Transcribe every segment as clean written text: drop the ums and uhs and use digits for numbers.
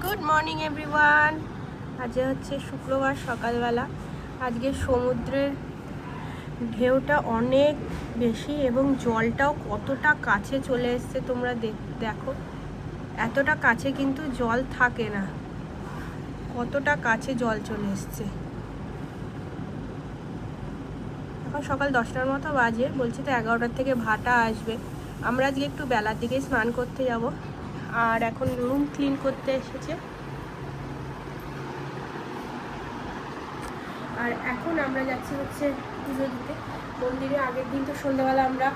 Good morning everyone. আজ হচ্ছে শুক্রবার সকালবেলা। আজকে সমুদ্রের ঢেউটা অনেক বেশি এবং জলটাও কতটা কাছে চলে এসছে তোমরা দেখো। এতটা কাছে কিন্তু জল থাকে না, কতটা কাছে জল চলে এসছে। এখন সকাল 10টার মতো বাজে, বলছি তো 11টার থেকে ভাটা আসবে। আমরা আজকে একটু বেলার দিকে স্নান করতে যাব, আর এখন রুম ক্লিন করতে এসেছে। আর এখন আমরা যাচ্ছি হচ্ছে পুজো দিতে মন্দিরে। আগের দিন তো সন্ধ্যাবেলা আমরা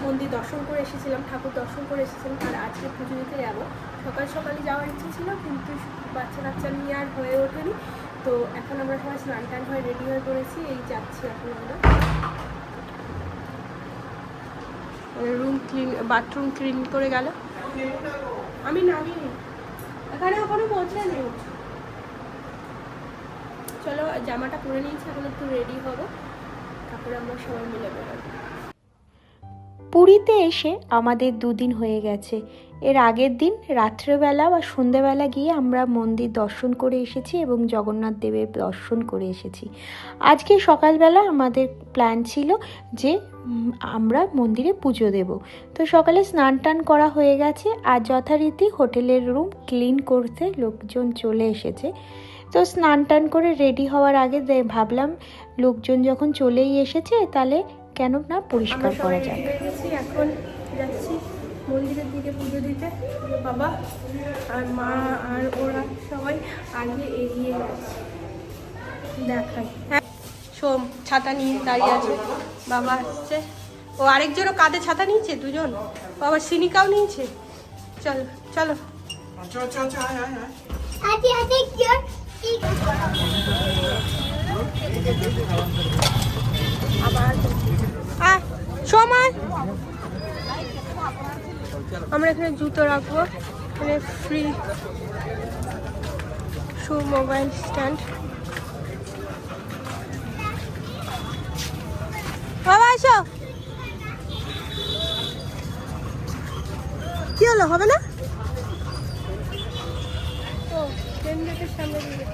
মন্দির দর্শন করে এসেছিলাম, ঠাকুর দর্শন করে এসেছিলাম, আর আজকে পুজো দিতে যাবো। সকাল সকালে যাওয়ার ইচ্ছে ছিল, কিন্তু বাচ্চা কাচ্চা নিয়ে আর হয়ে ওঠেনি। তো এখন আমরা সবাই স্নান টান হয়ে রেডি হয়ে পড়েছি, এই যাচ্ছি এখন আমরা। রুম ক্লিন, বাথরুম ক্লিন করে গেল। আমি নামিনি, এখানে ওখানে পৌঁছে নেই। চলো জামাটা পরে নিয়েছি, এখন একটু রেডি হবো, তারপরে আমরা সবাই মিলে বেরোবো। পুরীতে এসে আমাদের 2 দিন হয়ে গেছে। এর আগের দিন রাত্রেবেলা বা সন্ধ্যেবেলা গিয়ে আমরা মন্দির দর্শন করে এসেছি এবং জগন্নাথ দেবের দর্শন করে এসেছি। আজকে সকালবেলা আমাদের প্ল্যান ছিল যে আমরা মন্দিরে পুজো দেব। তো সকালে স্নান টান করা হয়ে গেছে, আর যথারীতি হোটেলের রুম ক্লিন করতে লোকজন চলে এসেছে। তো স্নান টান করে রেডি হওয়ার আগে ভাবলাম লোকজন যখন চলেই এসেছে তাহলে কেন না পরিষ্কার করা যায়। এখন যাচ্ছি মন্দিরের দিকে পুজো দিতে। বাবা আর মা আর ওরা সবাই আগে এগিয়ে যাচ্ছে, দেখাই। হ্যাঁ, সোম ছাতা নিয়ে দাঁড়িয়ে আছে, বাবা আসছে। ও আরেকজনও কাঁধে ছাতা নিয়েছে, দুজন। বাবা সিনিকাও নিয়েছে। চলো চলো। আবার সময় আমরা এখানে জুতো রাখবো, এখানে ফ্রি শু, মোবাইল স্ট্যান্ড। বাবা এসো, কি হলো, হবে না? ও ট্রেনের সামনে দিয়ে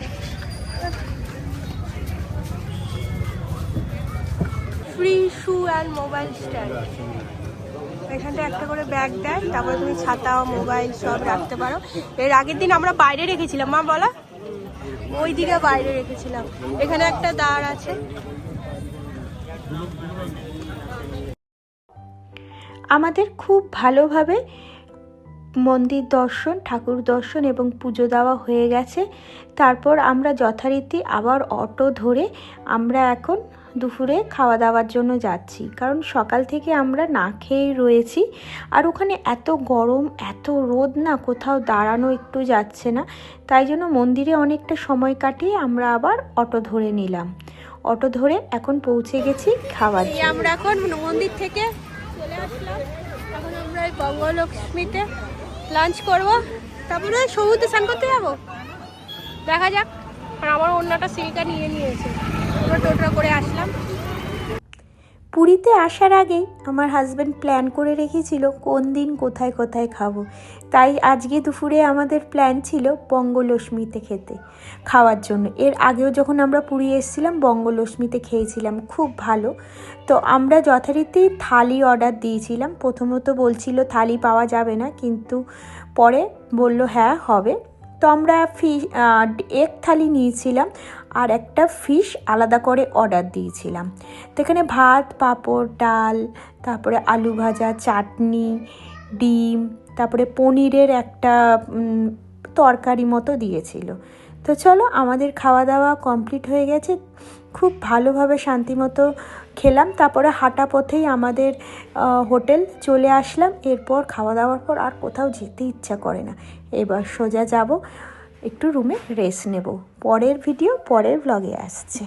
free shoe and mobile stand. এখানটা একটা করে ব্যাগ দেয়, তারপরে তুমি ছাতা মোবাইল সব রাখতে পারো। এর আগের দিন আমরা বাইরে রেখেছিলাম, মা বলা ওই দিকে বাইরে রেখেছিলাম। এখানে একটা দ্বার আছে। আমাদের খুব ভালোভাবে মন্দির দর্শন, ঠাকুর দর্শন এবং পুজো দেওয়া হয়ে গেছে। তারপর আমরা যথারীতি আবার অটো ধরে আমরা এখন দুপুরে খাওয়া দাওয়ার জন্য যাচ্ছি, কারণ সকাল থেকে আমরা না খেয়েই রয়েছি। আর ওখানে এত গরম, এত রোদ না, কোথাও দাঁড়ানো একটু যাচ্ছে না। তাই জন্য মন্দিরে অনেকটা সময় কাটিয়ে আমরা আবার অটো ধরে নিলাম। অটো ধরে এখন পৌঁছে গেছি খাবার। আমরা এখন মন্দির থেকে চলে আসলাম, এখন আমরা এই গঙ্গলক্ষ্মীতে লাঞ্চ করব, তারপরে সমুদ্রে স্নান করতে যাবো। দেখা যাক। আর আমার অন্যটা সিল্কা নিয়ে নিয়েছে, আমরা টোটো করে আসলাম। পুরীতে আসার আগেই আমার হাজব্যান্ড প্ল্যান করে রেখেছিল কোন দিন কোথায় কোথায় খাবো। তাই আজকে দুপুরে আমাদের প্ল্যান ছিল বঙ্গলক্ষ্মীতে খাওয়ার জন্য। এর আগেও যখন আমরা পুরী এসেছিলাম বঙ্গলক্ষ্মীতে খেয়েছিলাম, খুব ভালো। তো আমরা যথারীতি থালি অর্ডার দিয়েছিলাম। প্রথমত বলছিল থালি পাওয়া যাবে না, কিন্তু পরে বলল হ্যাঁ হবে। তো আমরা এক থালি নিয়েছিলাম, আর একটা ফিশ আলাদা করে অর্ডার দিয়েছিলাম। তো এখানে ভাত, পাঁপড়, ডাল, তারপরে আলু ভাজা, চাটনি, ডিম, তারপরে পনিরের একটা তরকারি মতো দিয়েছিল। তো চলো, আমাদের খাওয়া দাওয়া কমপ্লিট হয়ে গেছে, খুব ভালোভাবে শান্তিমতো খেলাম। তারপরে হাঁটা পথেই আমাদের হোটেল চলে আসলাম। এরপর খাওয়া দাওয়ার পর আর কোথাও যেতে ইচ্ছা করে না, এবার সোজা যাব একটু রুমে রেস্ট নেব। পরের ভিডিও পরের ব্লগে আসছে।